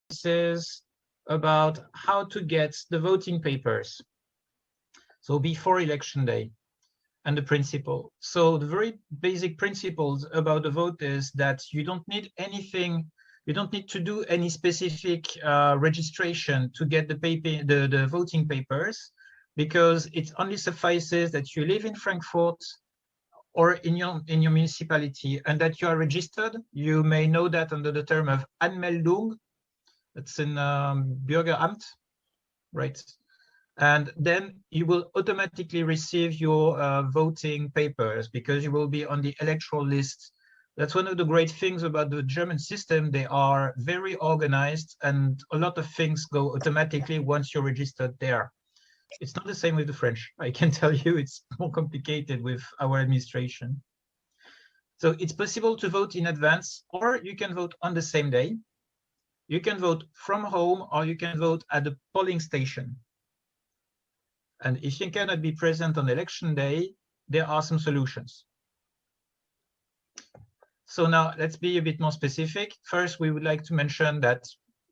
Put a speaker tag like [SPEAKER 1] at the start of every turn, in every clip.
[SPEAKER 1] exercises about how to get the voting papers. So before election day, and the principle. So the very basic principles about the vote is that you don't need anything. You don't need to do any specific registration to get the voting papers, because it only suffices that you live in Frankfurt or in your municipality and that you are registered. You may know that under the term of Anmeldung. That's in Bürgeramt, right? And then you will automatically receive your voting papers because you will be on the electoral list. That's one of the great things about the German system. They are very organized and a lot of things go automatically once you're registered there. It's not the same with the French. I can tell you it's more complicated with our administration. So it's possible to vote in advance, or you can vote on the same day. You can vote from home, or you can vote at the polling station. And if you cannot be present on election day, there are some solutions. So now let's be a bit more specific. First, we would like to mention that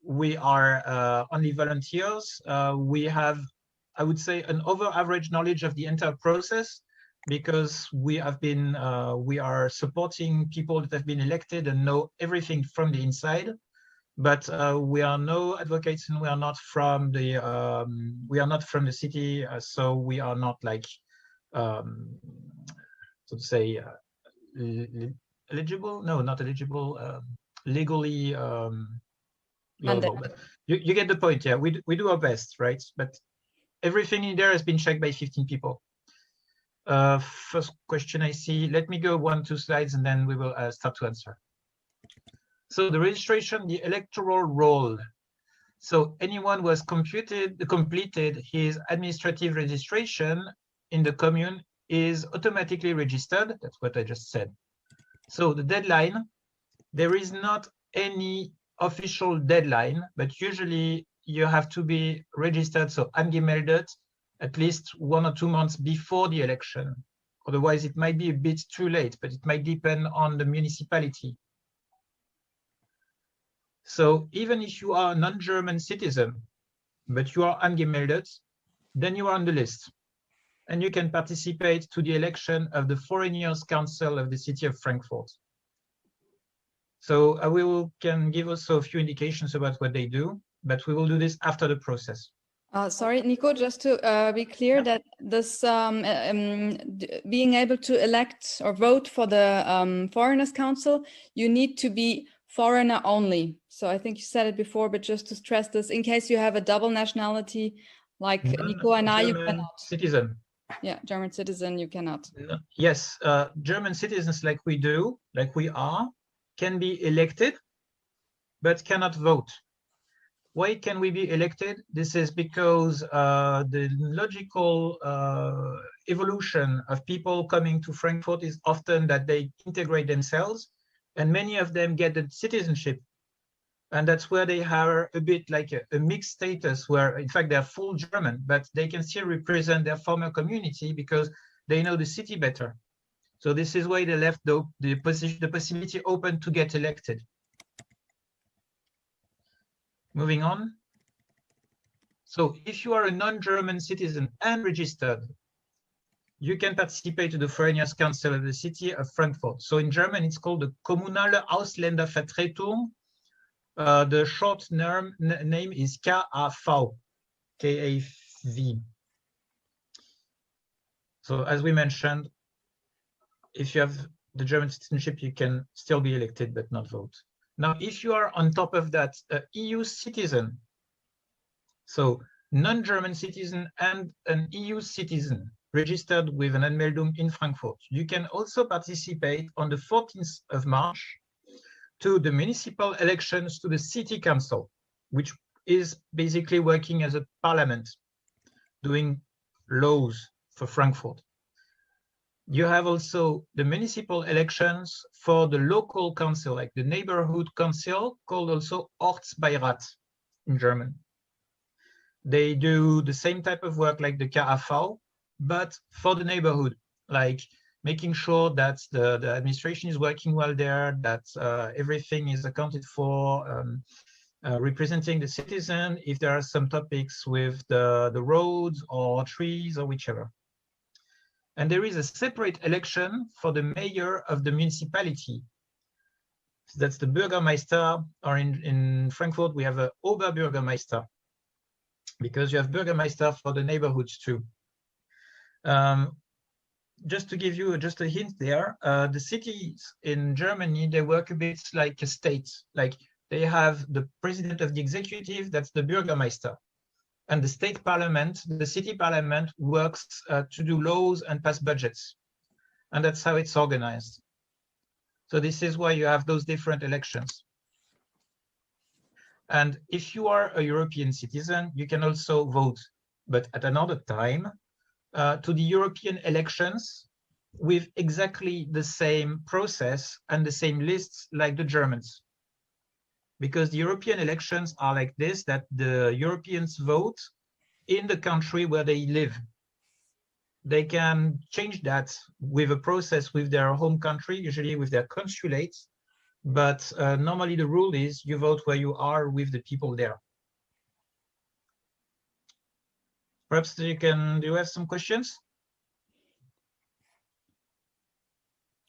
[SPEAKER 1] we are only volunteers. We have, I would say, an over average knowledge of the entire process, because we are supporting people that have been elected and know everything from the inside. But we are no advocates, and we are not from the city, so we are not like, so to say, eligible. No, not eligible. Legally liable. But you get the point. Yeah, we do our best, right? But everything in there has been checked by 15 people. First question I see. Let me go 1-2 slides, and then we will start to answer. So the registration, the electoral roll. So anyone who has completed his administrative registration in the commune is automatically registered. That's what I just said. So the deadline, there is not any official deadline, but usually you have to be registered, so angemeldet, at least 1 or 2 months before the election. Otherwise, it might be a bit too late, but it might depend on the municipality. So even if you are a non-German citizen, but you are angemeldet, then you are on the list. And you can participate to the election of the Foreigners Council of the city of Frankfurt. So can give also a few indications about what they do, but we will do this after the process.
[SPEAKER 2] Sorry, Nico, just to be clear, that this being able to elect or vote for the Foreigners Council, you need to be foreigner only. So I think you said it before, but just to stress this, in case you have a double nationality, like Nico and I, you cannot.
[SPEAKER 1] Citizen.
[SPEAKER 2] Yeah, German citizen, you cannot.
[SPEAKER 1] Yes, German citizens like we are, can be elected, but cannot vote. Why can we be elected? This is because the logical evolution of people coming to Frankfurt is often that they integrate themselves, and many of them get the citizenship. And that's where they have a bit like a mixed status, where in fact they're full German, but they can still represent their former community because they know the city better. So this is why they left the possibility open to get elected. Moving on. So if you are a non-German citizen and registered, you can participate to the Foreigners Council of the city of Frankfurt. So in German, it's called the Kommunale Ausländervertretung. The short name is KAV, K-A-V. So as we mentioned, if you have the German citizenship, you can still be elected but not vote. Now, if you are on top of that, an EU citizen, so non-German citizen and an EU citizen registered with an Anmeldung in Frankfurt, you can also participate on the 14th of March to the municipal elections to the city council, which is basically working as a parliament, doing laws for Frankfurt. You have also the municipal elections for the local council, like the neighborhood council, called also Ortsbeirat in German. They do the same type of work like the KAV, but for the neighborhood, like making sure that the administration is working well there, that everything is accounted for, representing the citizen if there are some topics with the roads or trees or whichever. And there is a separate election for the mayor of the municipality. So that's the Bürgermeister, or in Frankfurt, we have a Oberbürgermeister, because you have Bürgermeister for the neighborhoods too. Just to give you just a hint there, the cities in Germany, they work a bit like a state. Like they have the president of the executive, that's the Bürgermeister. And the state parliament, the city parliament, works to do laws and pass budgets. And that's how it's organized. So this is why you have those different elections. And if you are a European citizen, you can also vote, but at another time, to the European elections with exactly the same process and the same lists like the Germans. Because the European elections are like this, that the Europeans vote in the country where they live. They can change that with a process with their home country, usually with their consulate, but normally the rule is you vote where you are with the people there. Perhaps do you have some questions?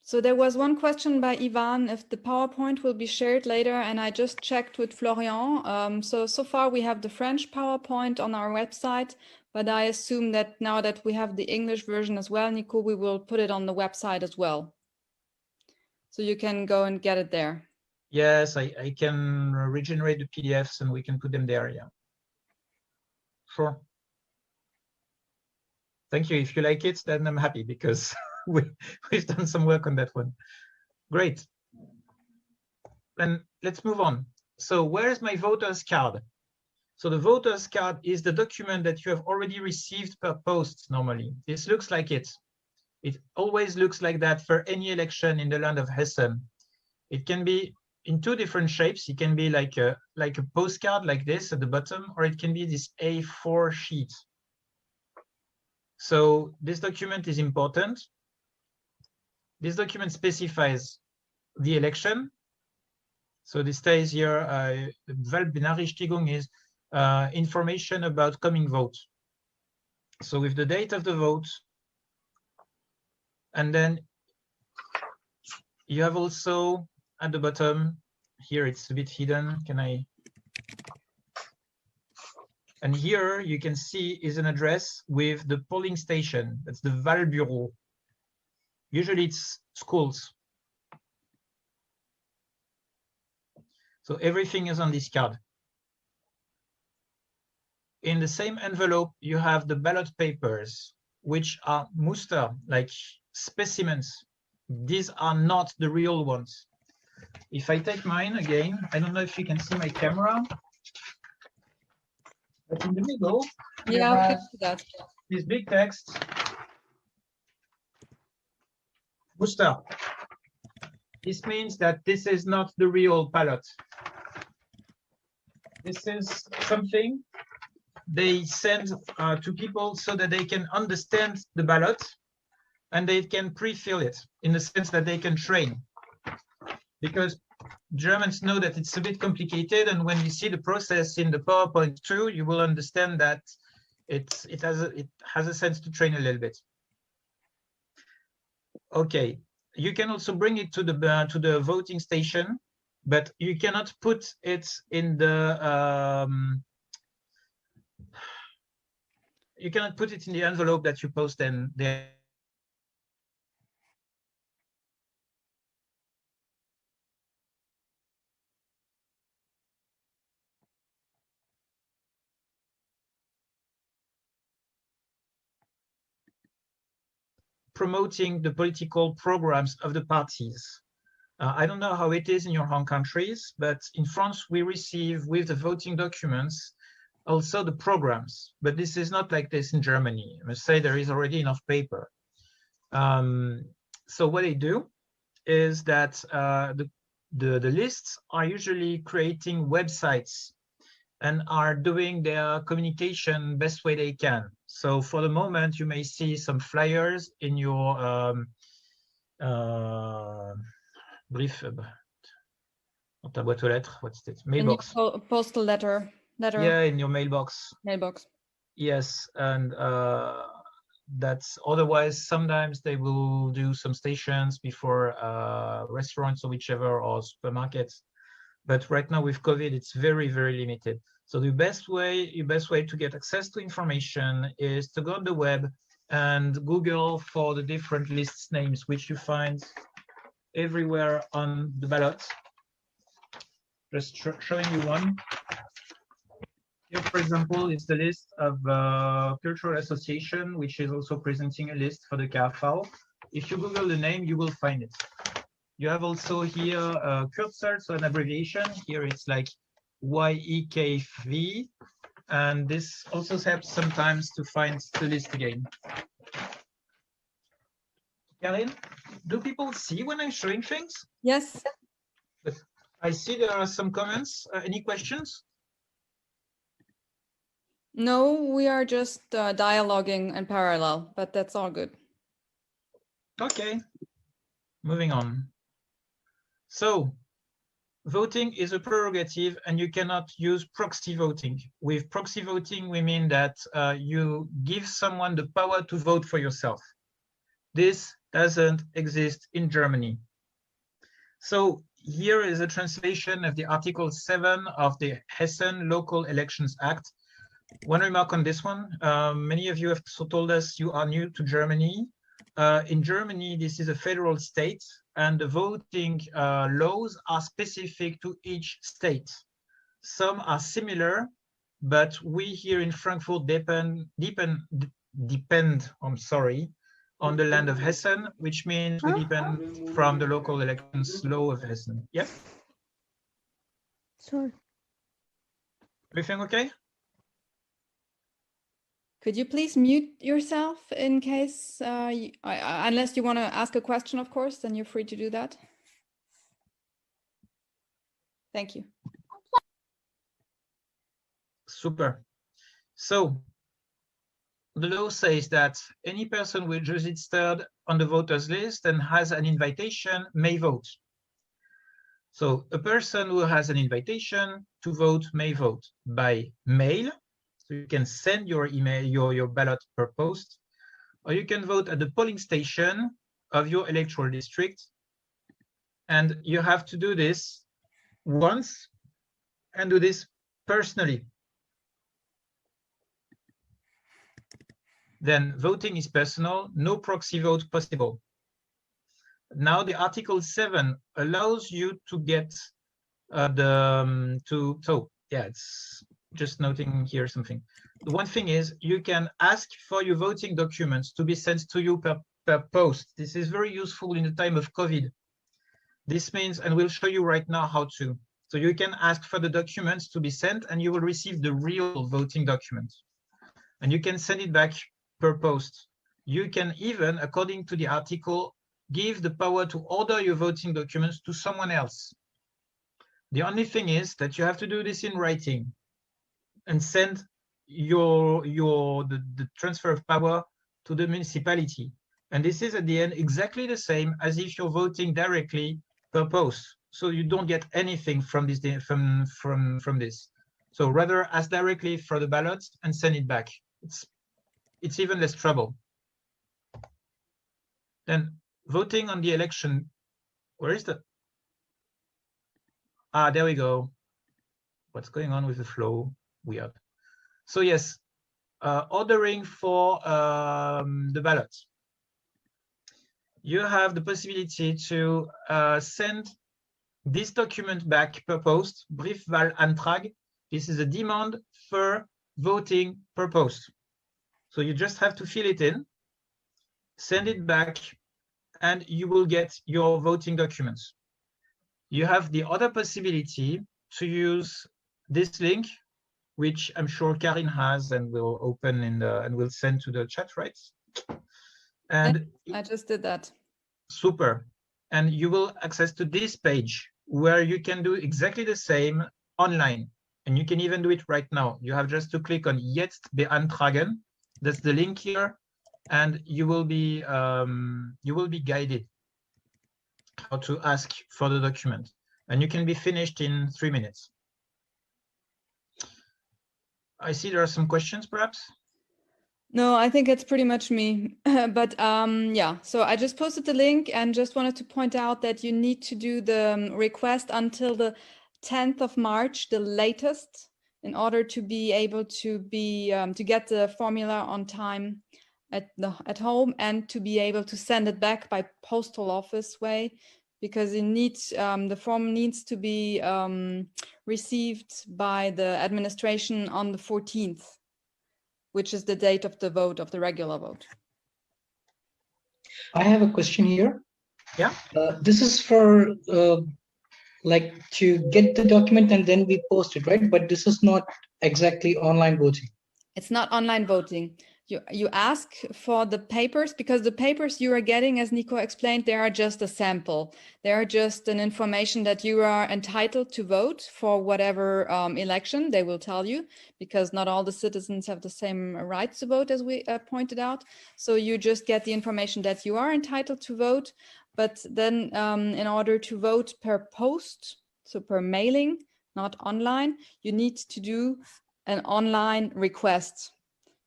[SPEAKER 2] So there was one question by Ivan if the PowerPoint will be shared later, and I just checked with Florian. So far we have the French PowerPoint on our website, but I assume that now that we have the English version as well, Nico, we will put it on the website as well. So you can go and get it there.
[SPEAKER 1] Yes, I can regenerate the PDFs and we can put them there, yeah. Sure. Thank you. If you like it, then I'm happy because we've done some work on that one. Great. Then let's move on. So where is my voter's card? So the voter's card is the document that you have already received per post normally. This looks like it. It always looks like that for any election in the land of Hessen. It can be in two different shapes. It can be like a postcard like this at the bottom, or it can be this A4 sheet. So this document is important. This document specifies the election. So this stays here, Wahlbenachrichtigung is information about coming vote. So with the date of the vote, and then you have also at the bottom, here it's a bit hidden, and here you can see is an address with the polling station, that's the Wahlbüro. Usually it's schools. So everything is on this card. In the same envelope, you have the ballot papers, which are Muster, like specimens. These are not the real ones. If I take mine again, I don't know if you can see my camera, but in the middle,
[SPEAKER 2] yeah, we can see that.
[SPEAKER 1] This big text, Muster. This means that this is not the real ballot. This is something they send to people so that they can understand the ballot and they can pre-fill it in the sense that they can train. Because Germans know that it's a bit complicated, and when you see the process in the PowerPoint too, you will understand that it has a sense to train a little bit. Okay, you can also bring it to the voting station, but you cannot put it in the envelope that you post in there. Promoting the political programs of the parties. I don't know how it is in your home countries, but in France, we receive with the voting documents also the programs, but this is not like this in Germany. I must say there is already enough paper. So what they do is that the lists are usually creating websites and are doing their communication best way they can. So for the moment, you may see some flyers in your brief. Dans ta boîte aux lettres, what's it? Mailbox.
[SPEAKER 2] Postal letter.
[SPEAKER 1] Yeah, in your mailbox.
[SPEAKER 2] Mailbox.
[SPEAKER 1] Yes, and that's otherwise sometimes they will do some stations before restaurants or whichever or supermarkets. But right now with COVID, it's very, very limited. So the best way to get access to information is to go on the web and Google for the different lists names, which you find everywhere on the ballot. Just showing you one. Here, for example, is the list of cultural association, which is also presenting a list for the KFV. If you Google the name, you will find it. You have also here Kürzel, so an abbreviation. Here it's like YEKV, and this also helps sometimes to find the list again. Karin, do people see when I'm showing things?
[SPEAKER 2] Yes.
[SPEAKER 1] But I see there are some comments. Any questions?
[SPEAKER 2] No, we are just dialoguing in parallel, but that's all good.
[SPEAKER 1] Okay, moving on. So, voting is a prerogative and you cannot use proxy voting. With proxy voting, we mean that you give someone the power to vote for yourself. This doesn't exist in Germany. So here is a translation of the Article 7 of the Hessen Local Elections Act. One remark on this one, many of you have told us you are new to Germany. In Germany, this is a federal state and the voting laws are specific to each state. Some are similar, but we here in Frankfurt depend on the land of Hessen, which means we depend from the local elections law of Hessen. Yeah?
[SPEAKER 3] Sorry.
[SPEAKER 1] Everything okay?
[SPEAKER 2] Could you please mute yourself in case, unless you want to ask a question, of course, then you're free to do that. Thank you.
[SPEAKER 1] Super. So the law says that any person who is registered on the voters list and has an invitation may vote. So a person who has an invitation to vote may vote by mail. So you can send your email, your ballot per post, or you can vote at the polling station of your electoral district. And you have to do this once and do this personally. Then voting is personal, no proxy vote possible. Now the Article 7 allows you to get it's just noting here something. The one thing is you can ask for your voting documents to be sent to you per post. This is very useful in the time of COVID. This means, and we'll show you right now how to. So you can ask for the documents to be sent and you will receive the real voting document. And you can send it back per post. You can even, according to the article, give the power to order your voting documents to someone else. The only thing is that you have to do this in writing and send the transfer of power to the municipality. And this is at the end exactly the same as if you're voting directly per post. So you don't get anything from this from this. So rather ask directly for the ballot and send it back. It's even less trouble. Then voting on the election, where is the? Ah, there we go. What's going on with the flow? Weird. So yes, ordering for the ballot. You have the possibility to send this document back per post, Briefwahlantrag. This is a demand for voting per post. So you just have to fill it in, send it back, and you will get your voting documents. You have the other possibility to use this link, which I'm sure Karin has and will open in the and will send to the chat, right? And
[SPEAKER 2] I just did that.
[SPEAKER 1] Super. And you will access to this page where you can do exactly the same online. And you can even do it right now. You have just to click on Jetzt beantragen. That's the link here, and you will be guided how to ask for the document. and you can be finished in 3 minutes. I see there are some questions, perhaps.
[SPEAKER 2] No, I think it's pretty much me. But yeah, so I just posted the link and just wanted to point out that you need to do the request until the 10th of March, the latest, in order to be able to get the formula on time at home and to be able to send it back by postal office way, because it needs the form needs to be received by the administration on the 14th. Which is the date of the vote, of the regular vote.
[SPEAKER 3] I have a question here.
[SPEAKER 1] Yeah.
[SPEAKER 3] This is for like to get the document and then we post it, right? But this is not exactly online voting.
[SPEAKER 2] It's not online voting. You ask for the papers, because the papers you are getting, as Nico explained, they are just a sample. They are just an information that you are entitled to vote for whatever election, they will tell you, because not all the citizens have the same rights to vote, as we pointed out. So you just get the information that you are entitled to vote. But then in order to vote per post, so per mailing, not online, you need to do an online request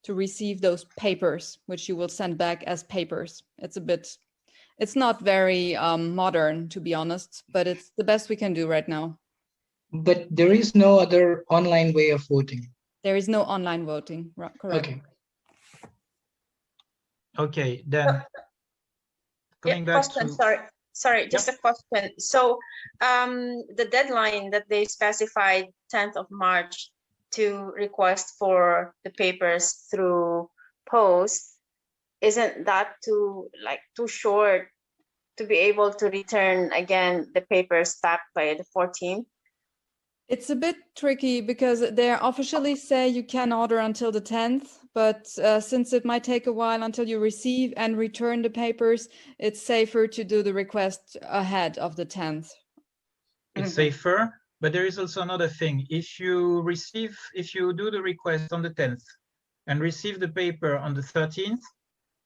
[SPEAKER 2] to receive those papers, which you will send back as papers. It's not very modern, to be honest, but it's the best we can do right now.
[SPEAKER 3] But there is no other online way of voting.
[SPEAKER 2] There is no online voting, correct?
[SPEAKER 3] Okay.
[SPEAKER 1] Okay, then coming back
[SPEAKER 4] question,
[SPEAKER 1] to...
[SPEAKER 4] Sorry, just a question. So the deadline that they specified, 10th of March, to request for the papers through post, isn't that too short to be able to return again the papers back by the 14th?
[SPEAKER 2] It's a bit tricky because they officially say you can order until the 10th, but since it might take a while until you receive and return the papers, it's safer to do the request ahead of the 10th.
[SPEAKER 1] It's safer, but there is also another thing. If you do the request on the 10th and receive the paper on the 13th,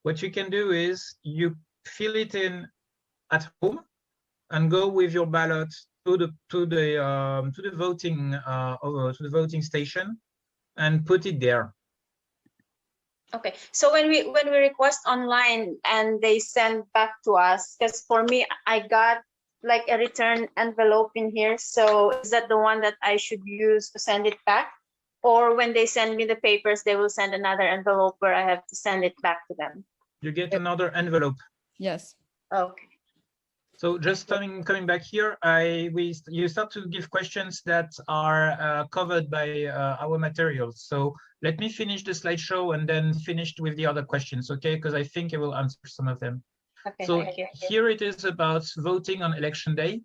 [SPEAKER 1] what you can do is you fill it in at home and go with your ballot to the voting station and put it there.
[SPEAKER 4] Okay, so when we request online and they send back to us, because for me I got like a return envelope in here, so is that the one that I should use to send it back? Or when they send me the papers, they will send another envelope where I have to send it back to them?
[SPEAKER 1] You get another envelope.
[SPEAKER 2] Yes.
[SPEAKER 4] Okay.
[SPEAKER 1] So just coming back here, you start to give questions that are covered by our materials. So let me finish the slideshow and then finish with the other questions, okay? Because I think I will answer some of them.
[SPEAKER 4] Okay,
[SPEAKER 1] so
[SPEAKER 4] thank you.
[SPEAKER 1] Here it is about voting on election day.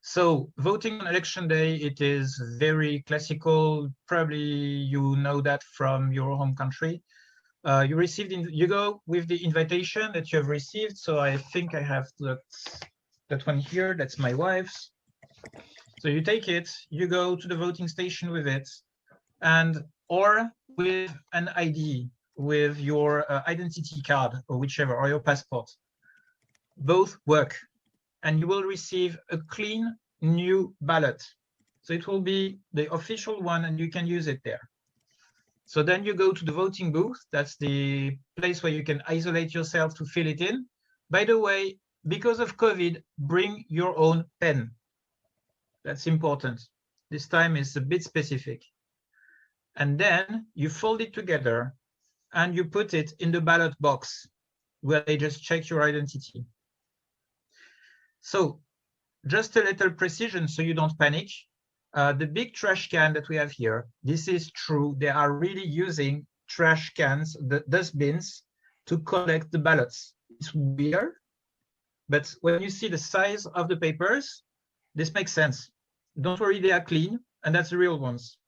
[SPEAKER 1] So voting on election day, it is very classical. Probably you know that from your home country. You go with the invitation that you have received. So I think I have that one here. That's my wife's. So you take it, you go to the voting station with it, or with an ID, with your identity card or whichever, or your passport. Both work, and you will receive a clean new ballot. So it will be the official one, and you can use it there. So then you go to the voting booth. That's the place where you can isolate yourself to fill it in. By the way, because of COVID, bring your own pen. That's important. This time is a bit specific. And then you fold it together and you put it in the ballot box where they just check your identity. So just a little precision so you don't panic. The big trash can that we have here, this is true. They are really using trash cans, the dustbins, to collect the ballots. It's weird, but when you see the size of the papers, this makes sense. Don't worry, they are clean, and that's the real ones.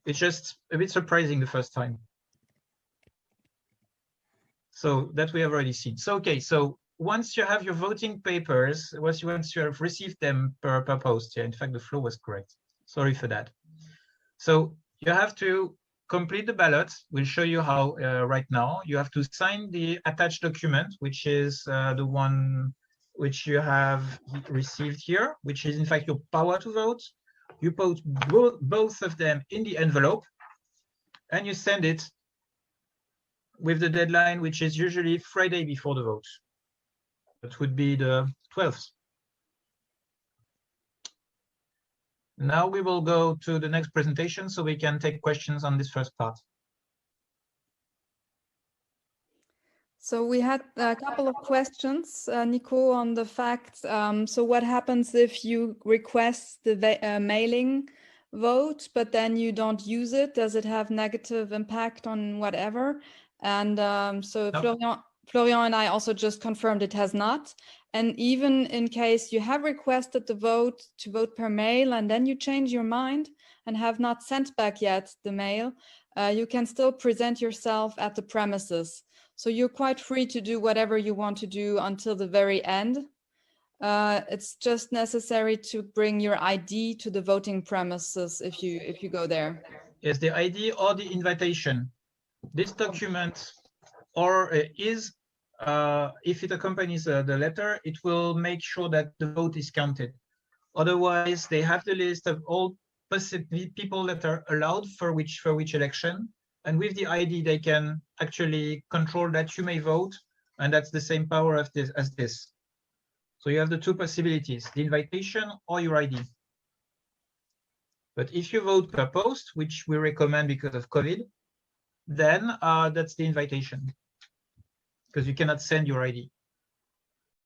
[SPEAKER 1] It's just a bit surprising the first time. So that we have already seen. So, okay, so once you have your voting papers, once you have received them per post, yeah, in fact, the flow was correct. Sorry for that. So you have to complete the ballot. We'll show you how right now. You have to sign the attached document, which is the one which you have received here, which is in fact your power to vote. You put both of them in the envelope and you send it with the deadline, which is usually Friday before the vote. That would be the 12th. Now we will go to the next presentation so we can take questions on this first part.
[SPEAKER 2] So we had a couple of questions, Nico, on the fact, so what happens if you request the mailing vote, but then you don't use it? Does it have negative impact on whatever? And so
[SPEAKER 1] No.
[SPEAKER 2] Florian and I also just confirmed it has not. And even in case you have requested the vote to vote per mail and then you change your mind and have not sent back yet the mail, you can still present yourself at the premises. So you're quite free to do whatever you want to do until the very end. It's just necessary to bring your ID to the voting premises if you go there.
[SPEAKER 1] Yes, the ID or the invitation. This document is, if it accompanies the letter, it will make sure that the vote is counted. Otherwise, they have the list of all people that are allowed for which election. And with the ID, they can actually control that you may vote, and that's the same power as this. So you have the two possibilities, the invitation or your ID. But if you vote per post, which we recommend because of COVID, then that's the invitation, because you cannot send your ID.